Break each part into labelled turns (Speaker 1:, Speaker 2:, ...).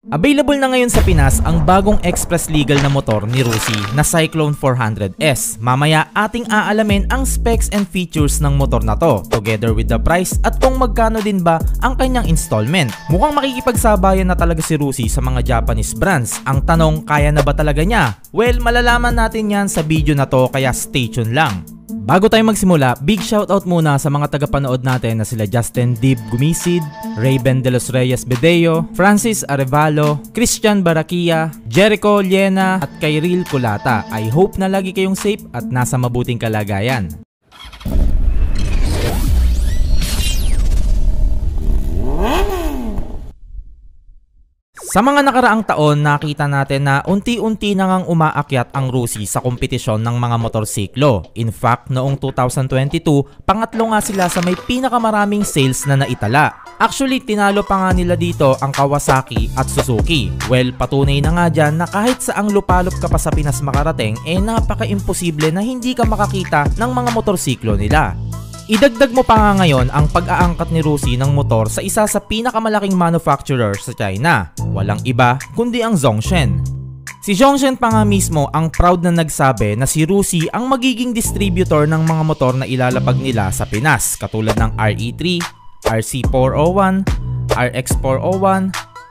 Speaker 1: Available na ngayon sa Pinas ang bagong express legal na motor ni Rusi na Cyclone 400S. Mamaya ating aalamin ang specs and features ng motor na to, together with the price at kung magkano din ba ang kanyang installment. Mukhang makikipagsabayan na talaga si Rusi sa mga Japanese brands. Ang tanong, kaya na ba talaga niya? Well, malalaman natin yan sa video na to, kaya stay tuned lang. Bago tayo magsimula, big shoutout muna sa mga tagapanood natin na sila Justin Dib Gumisid, Raven De Los Reyes Bedeo, Francis Arevalo, Christian Barakia, Jericho Liena at Kyril Kulata. I hope na lagi kayong safe at nasa mabuting kalagayan. Sa mga nakaraang taon, nakita natin na unti-unti na ngang umaakyat ang Rusi sa kompetisyon ng mga motorsiklo. In fact, noong 2022, pangatlo nga sila sa may pinakamaraming sales na naitala. Actually, tinalo pa nga nila dito ang Kawasaki at Suzuki. Well, patunay na nga dyan na kahit saang lupalop ka pa sa Pinas makarating, napaka-imposible na hindi ka makakita ng mga motorsiklo nila. Idagdag mo pa nga ngayon ang pag-aangkat ni Rusi ng motor sa isa sa pinakamalaking manufacturer sa China. Walang iba kundi ang Zhongsheng. Si Zhongsheng pa nga mismo ang proud na nagsabi na si Rusi ang magiging distributor ng mga motor na ilalapag nila sa Pinas, katulad ng RE3, RC401, RX401,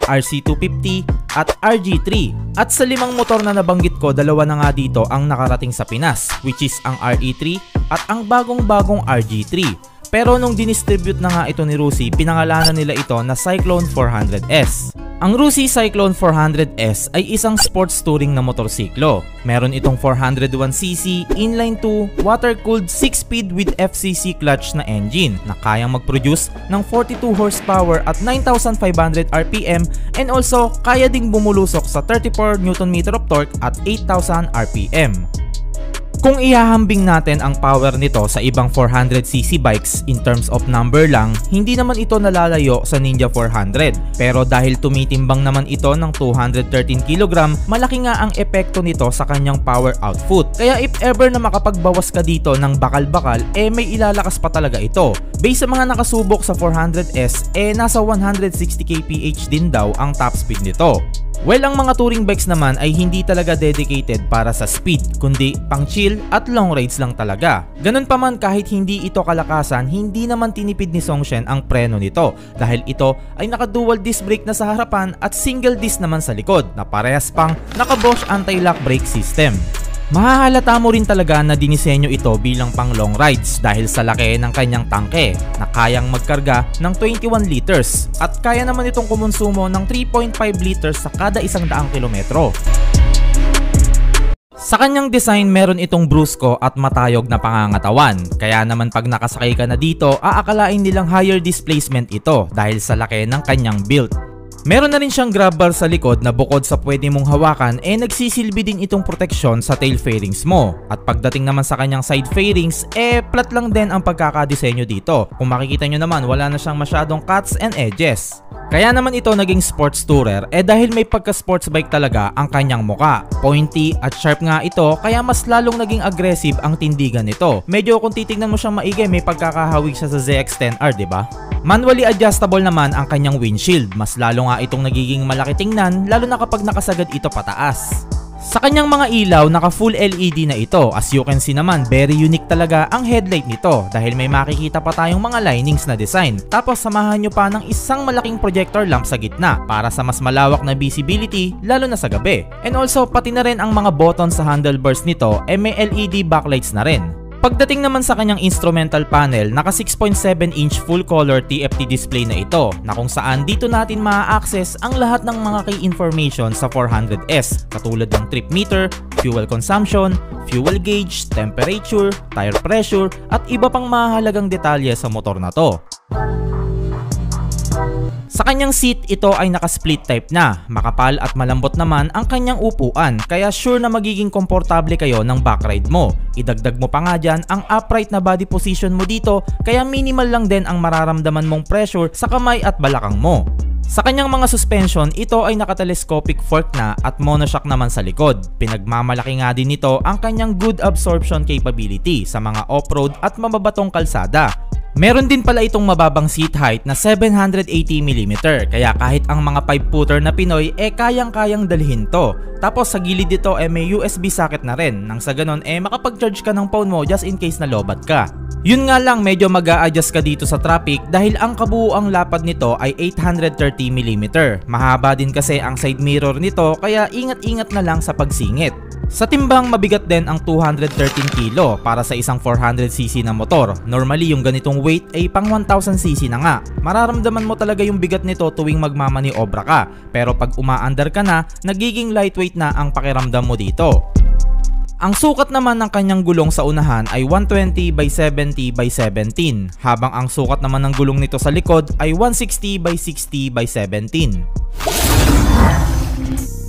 Speaker 1: RC250 at RG3. At sa limang motor na nabanggit ko, dalawa na nga dito ang nakarating sa Pinas, which is ang RE3 at ang bagong-bagong RG3. Pero nung dinistribute na nga ito ni Rusi, pinangalanan nila ito na Cyclone 400S. Ang Rusi Cyclone 400S ay isang sports touring na motorsiklo. Meron itong 401cc, inline 2, water-cooled 6-speed with FCC clutch na engine na kayang mag-produce ng 42 horsepower at 9,500 RPM, and also kaya ding bumulusok sa 34 Nm of torque at 8,000 RPM. Kung ihahambing natin ang power nito sa ibang 400cc bikes in terms of number lang, hindi naman ito nalalayo sa Ninja 400. Pero dahil tumitimbang naman ito ng 213 kg, malaki nga ang epekto nito sa kanyang power output. Kaya if ever na makapagbawas ka dito ng bakal-bakal, may ilalakas pa talaga ito. Based sa mga nakasubok sa 400S, nasa 160 kph din daw ang top speed nito. Well, ang mga touring bikes naman ay hindi talaga dedicated para sa speed, kundi pang chill at long rides lang talaga. Ganun pa man, kahit hindi ito kalakasan, hindi naman tinipid ni Zhongsheng ang preno nito dahil ito ay naka-dual disc brake na sa harapan at single disc naman sa likod na parehas pang naka-Bosch anti-lock brake system. Mahahalata mo rin talaga na dinisenyo ito bilang pang long rides dahil sa laki ng kanyang tangke na kayang magkarga ng 21 liters at kaya naman itong kumonsumo ng 3.5 liters sa kada 100 kilometro. Sa kanyang design, meron itong brusko at matayog na pangangatawan. Kaya naman pag nakasakay ka na dito, aakalain nilang higher displacement ito dahil sa laki ng kanyang build. Meron na rin siyang grab bar sa likod na bukod sa pwede mong hawakan, nagsisilbi din itong proteksyon sa tail fairings mo. At pagdating naman sa kanyang side fairings, flat lang din ang pagkakadesenyo dito. Kung makikita nyo naman, wala na siyang masyadong cuts and edges. Kaya naman ito naging sports tourer dahil may pagka-sports bike talaga ang kanyang muka. Pointy at sharp nga ito, kaya mas lalong naging aggressive ang tindigan nito. Medyo kung titignan mo siyang maigi, may pagkakahawig siya sa ZX-10R, diba? Manually adjustable naman ang kanyang windshield. Mas lalo nga itong nagiging malaki tingnan, lalo na kapag nakasagad ito pataas. Sa kanyang mga ilaw, naka full LED na ito. As you can see naman, very unique talaga ang headlight nito dahil may makikita pa tayong mga linings na design. Tapos samahan nyo pa ng isang malaking projector lamp sa gitna para sa mas malawak na visibility lalo na sa gabi. And also, pati na rin ang mga buttons sa handlebars nito may LED backlights na rin. Pagdating naman sa kanyang instrumental panel, naka 6.7-inch full-color TFT display na ito na kung saan dito natin maa-access ang lahat ng mga key information sa 400S katulad ng trip meter, fuel consumption, fuel gauge, temperature, tire pressure at iba pang mahalagang detalye sa motor na to. Sa kanyang seat, ito ay naka-split type na. Makapal at malambot naman ang kanyang upuan, kaya sure na magiging komportable kayo ng backride mo. Idagdag mo pa nga dyan ang upright na body position mo dito, kaya minimal lang din ang mararamdaman mong pressure sa kamay at balakang mo. Sa kanyang mga suspension, ito ay naka-telescopic fork na at monoshock naman sa likod. Pinagmamalaki nga din nito ang kanyang good absorption capability sa mga off-road at mababatong kalsada. Meron din pala itong mababang seat height na 780mm, kaya kahit ang mga 5-footer na Pinoy kayang-kayang dalhin to. Tapos sa gilid dito may USB socket na rin, nang sa ganon makapag-charge ka ng phone mo just in case na lobat ka. Yun nga lang, medyo mag-a-adjust ka dito sa traffic dahil ang kabuuang lapad nito ay 830mm. Mahaba din kasi ang side mirror nito, kaya ingat-ingat na lang sa pagsingit. Sa timbang, mabigat din ang 213 kilo para sa isang 400cc na motor. Normally yung ganitong weight ay pang 1000cc na nga. Mararamdaman mo talaga yung bigat nito tuwing magmamaniobra ka, pero pag umaandar ka na, nagiging lightweight na ang pakiramdam mo dito. Ang sukat naman ng kanyang gulong sa unahan ay 120/70/17, habang ang sukat naman ng gulong nito sa likod ay 160/60/17.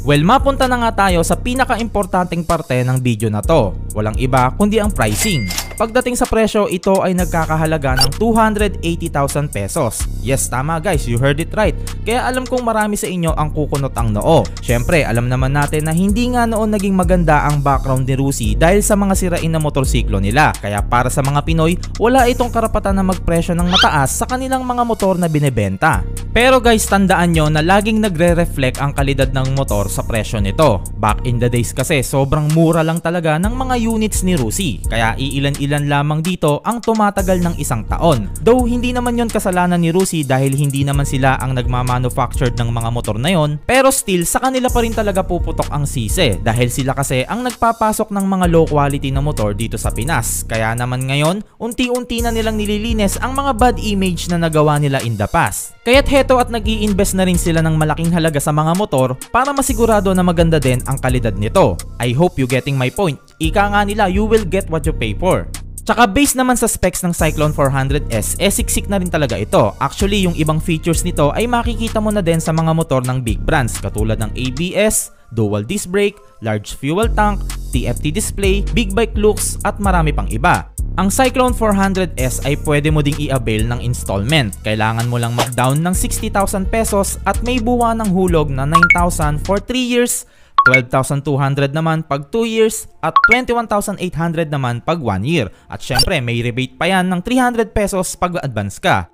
Speaker 1: Well, mapunta na nga tayo sa pinaka-importanting parte ng video na to. Walang iba kundi ang pricing. Pagdating sa presyo, ito ay nagkakahalaga ng 280,000 pesos. Yes, tama guys, you heard it right. Kaya alam kong marami sa inyo ang kukunot ang noo. Syempre, alam naman natin na hindi nga noon naging maganda ang background ni Rusi dahil sa mga sirain na motorsiklo nila. Kaya para sa mga Pinoy, wala itong karapatan na magpresyo ng mataas sa kanilang mga motor na binebenta. Pero guys, tandaan nyo na laging nagre-reflect ang kalidad ng motor sa presyo nito. Back in the days kasi, sobrang mura lang talaga ng mga units ni Rusi. Kaya iilan-ilan lamang dito ang tumatagal ng isang taon. Though hindi naman yon kasalanan ni Rusi dahil hindi naman sila ang nagmamanufactured ng mga motor na yon. Pero still, sa kanila pa rin talaga puputok ang sisi dahil sila kasi ang nagpapasok ng mga low quality na motor dito sa Pinas. Kaya naman ngayon, unti-unti na nilang nililinis ang mga bad image na nagawa nila in the past. Kaya't heto at nag-i-invest na rin sila ng malaking halaga sa mga motor para masigurado na maganda din ang kalidad nito. I hope you getting my point. Ika nga nila, you will get what you pay for. Tsaka based naman sa specs ng Cyclone 400S, siksik na rin talaga ito. Actually, yung ibang features nito ay makikita mo na din sa mga motor ng big brands katulad ng ABS, dual disc brake, large fuel tank, TFT display, big bike looks at marami pang iba. Ang Cyclone 400S ay pwede mo ding i-avail ng installment. Kailangan mo lang mag-down ng 60,000 pesos at may buwa ng hulog na 9,000 for 3 years, 12,200 naman pag 2 years at 21,800 naman pag 1 year. At syempre may rebate pa yan ng 300 pesos pag advance ka.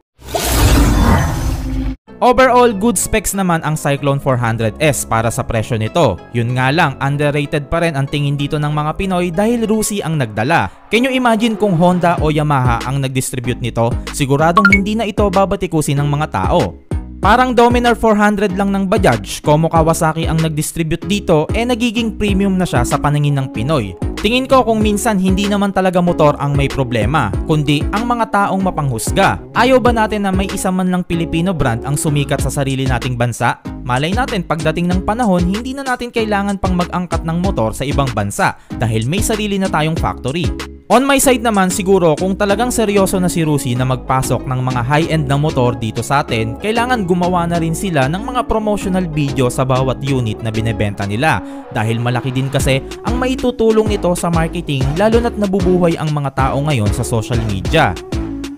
Speaker 1: Overall, good specs naman ang Cyclone 400S para sa presyo nito. Yun nga lang, underrated pa rin ang tingin dito ng mga Pinoy dahil Rusi ang nagdala. Can you imagine kung Honda o Yamaha ang nag-distribute nito? Siguradong hindi na ito babatikusin ng mga tao. Parang Dominar 400 lang ng Bajaj, Como Kawasaki ang nag-distribute dito, nagiging premium na siya sa paningin ng Pinoy. Tingin ko kung minsan hindi naman talaga motor ang may problema, kundi ang mga taong mapanghusga. Ayaw ba natin na may isa man lang Pilipino brand ang sumikat sa sarili nating bansa? Malay natin pagdating ng panahon, hindi na natin kailangan pang mag-angkat ng motor sa ibang bansa dahil may sarili na tayong factory. On my side naman, siguro kung talagang seryoso na si Rusi na magpasok ng mga high-end na motor dito sa atin, kailangan gumawa na rin sila ng mga promotional video sa bawat unit na binebenta nila dahil malaki din kasi ang maitutulong nito sa marketing lalo na't nabubuhay ang mga tao ngayon sa social media.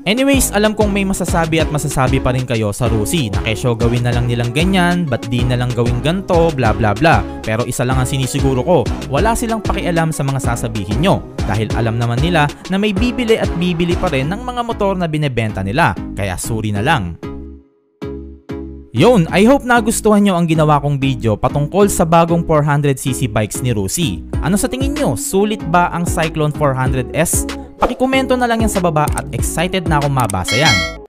Speaker 1: Anyways, alam kong may masasabi at masasabi pa rin kayo sa Rusi na kesyo gawin na lang nilang ganyan, ba't di na lang gawin ganto, bla bla bla. Pero isa lang ang sinisiguro ko, wala silang pakialam sa mga sasabihin nyo dahil alam naman nila na may bibili at bibili pa rin ng mga motor na binebenta nila, kaya suri na lang. Yun, I hope nagustuhan nyo ang ginawa kong video patungkol sa bagong 400cc bikes ni Rusi. Ano sa tingin nyo? Sulit ba ang Cyclone 400S? Pakikomento na lang yan sa baba at excited na akong mabasa yan.